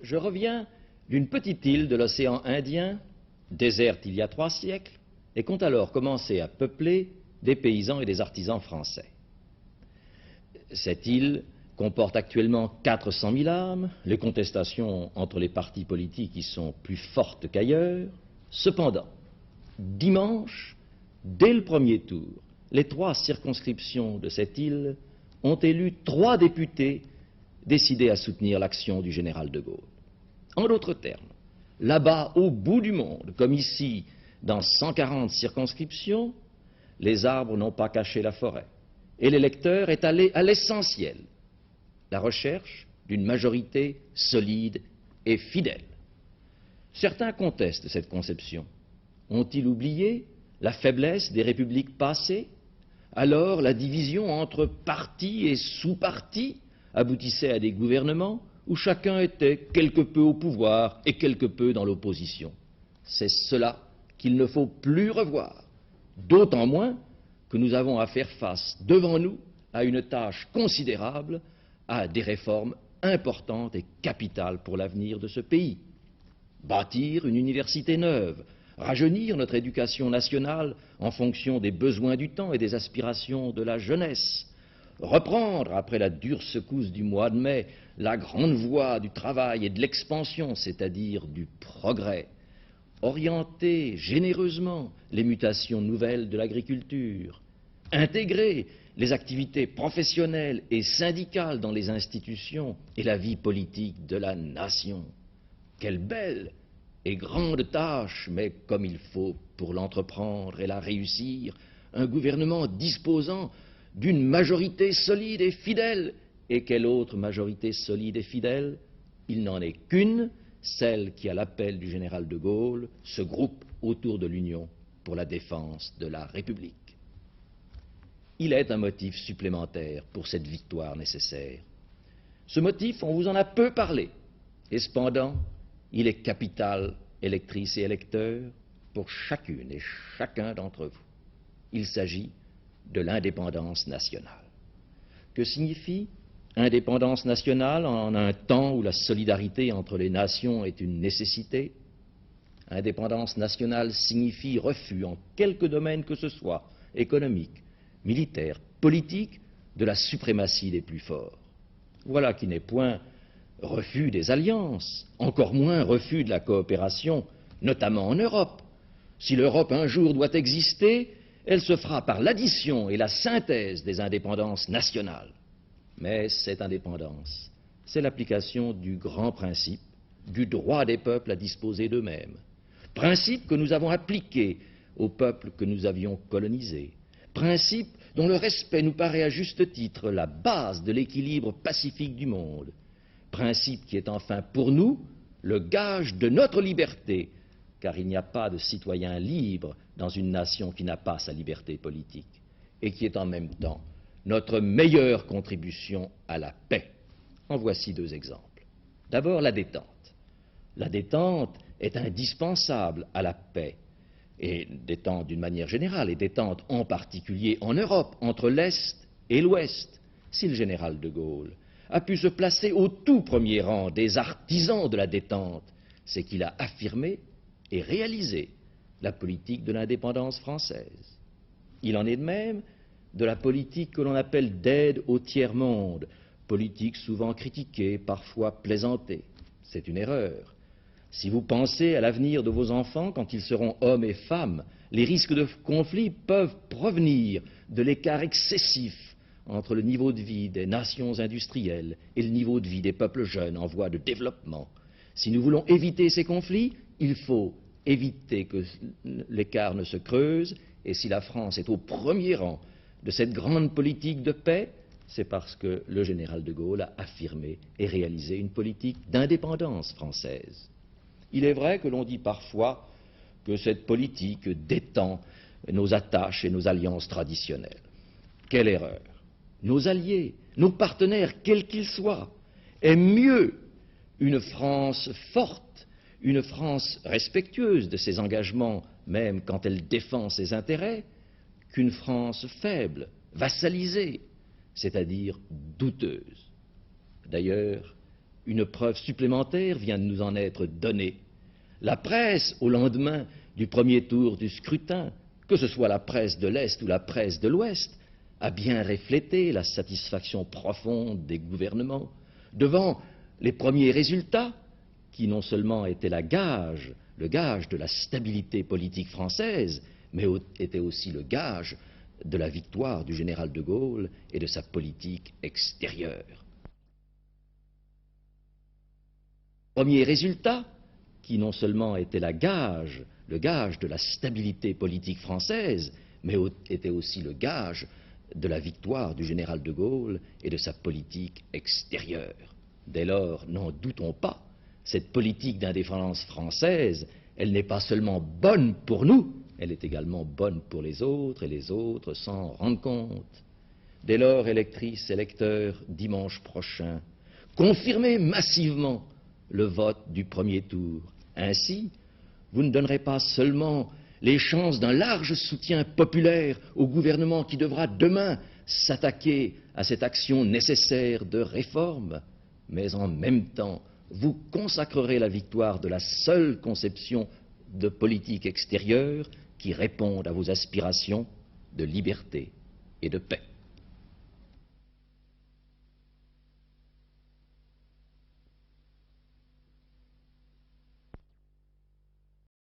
Je reviens d'une petite île de l'océan Indien, déserte il y a 3 siècles, et qu'ont alors commencé à peupler des paysans et des artisans français. Cette île comporte actuellement 400 000 âmes, les contestations entre les partis politiques y sont plus fortes qu'ailleurs. Cependant, dimanche, dès le premier tour, les 3 circonscriptions de cette île ont élu 3 députés décidés à soutenir l'action du général de Gaulle. En d'autres termes, là-bas, au bout du monde, comme ici, dans 140 circonscriptions, les arbres n'ont pas caché la forêt, et l'électeur est allé à l'essentiel, la recherche d'une majorité solide et fidèle. Certains contestent cette conception. Ont-ils oublié la faiblesse des républiques passées? Alors la division entre partis et sous-partis aboutissait à des gouvernements où chacun était quelque peu au pouvoir et quelque peu dans l'opposition. C'est cela qu'il ne faut plus revoir, d'autant moins que nous avons à faire face devant nous à une tâche considérable, à des réformes importantes et capitales pour l'avenir de ce pays. Bâtir une université neuve, rajeunir notre éducation nationale en fonction des besoins du temps et des aspirations de la jeunesse, reprendre, après la dure secousse du mois de mai, la grande voie du travail et de l'expansion, c'est-à-dire du progrès, orienter généreusement les mutations nouvelles de l'agriculture, intégrer les activités professionnelles et syndicales dans les institutions et la vie politique de la nation. Quelle belle et grande tâche, mais comme il faut pour l'entreprendre et la réussir, un gouvernement disposant d'une majorité solide et fidèle. Et quelle autre majorité solide et fidèle? Il n'en est qu'une, celle qui, à l'appel du général de Gaulle, se groupe autour de l'Union pour la défense de la République. Il est un motif supplémentaire pour cette victoire nécessaire. Ce motif, on vous en a peu parlé, et cependant, il est capital, électrices et électeurs, pour chacune et chacun d'entre vous. Il s'agit de l'indépendance nationale. Que signifie indépendance nationale en un temps où la solidarité entre les nations est une nécessité? Indépendance nationale signifie refus en quelque domaine que ce soit, économique, militaire, politique, de la suprématie des plus forts. Voilà qui n'est point refus des alliances, encore moins refus de la coopération, notamment en Europe. Si l'Europe un jour doit exister, elle se fera par l'addition et la synthèse des indépendances nationales. Mais cette indépendance, c'est l'application du grand principe du droit des peuples à disposer d'eux-mêmes. Principe que nous avons appliqué aux peuples que nous avions colonisés. Principe dont le respect nous paraît à juste titre la base de l'équilibre pacifique du monde. Principe qui est enfin pour nous le gage de notre liberté, car il n'y a pas de citoyen libre dans une nation qui n'a pas sa liberté politique, et qui est en même temps notre meilleure contribution à la paix. En voici 2 exemples. D'abord, la détente. La détente est indispensable à la paix, et détente d'une manière générale, et détente en particulier en Europe, entre l'Est et l'Ouest. Si le général de Gaulle a pu se placer au tout premier rang des artisans de la détente, c'est qu'il a affirmé et réalisé la politique de l'indépendance française. Il en est de même de la politique que l'on appelle d'aide au tiers-monde, politique souvent critiquée, parfois plaisantée. C'est une erreur. Si vous pensez à l'avenir de vos enfants quand ils seront hommes et femmes, les risques de conflit peuvent provenir de l'écart excessif entre le niveau de vie des nations industrielles et le niveau de vie des peuples jeunes en voie de développement. Si nous voulons éviter ces conflits, il faut éviter que l'écart ne se creuse, et si la France est au premier rang de cette grande politique de paix, c'est parce que le général de Gaulle a affirmé et réalisé une politique d'indépendance française. Il est vrai que l'on dit parfois que cette politique détend nos attaches et nos alliances traditionnelles. Quelle erreur! Nos alliés, nos partenaires, quels qu'ils soient, aiment mieux une France forte, une France respectueuse de ses engagements, même quand elle défend ses intérêts, qu'une France faible, vassalisée, c'est-à-dire douteuse. D'ailleurs, une preuve supplémentaire vient de nous en être donnée. La presse, au lendemain du premier tour du scrutin, que ce soit la presse de l'Est ou la presse de l'Ouest, a bien reflété la satisfaction profonde des gouvernements devant les premiers résultats qui non seulement étaient le gage de la stabilité politique française, mais étaient aussi le gage de la victoire du général de Gaulle et de sa politique extérieure. Premiers résultats qui non seulement étaient le gage de la stabilité politique française, mais étaient aussi le gage de la victoire du général de Gaulle et de sa politique extérieure. Dès lors, n'en doutons pas, cette politique d'indépendance française, elle n'est pas seulement bonne pour nous, elle est également bonne pour les autres, et les autres s'en rendent compte. Dès lors, électrices, électeurs, dimanche prochain, confirmez massivement le vote du premier tour. Ainsi, vous ne donnerez pas seulement les chances d'un large soutien populaire au gouvernement qui devra demain s'attaquer à cette action nécessaire de réforme, mais en même temps, vous consacrerez la victoire de la seule conception de politique extérieure qui réponde à vos aspirations de liberté et de paix.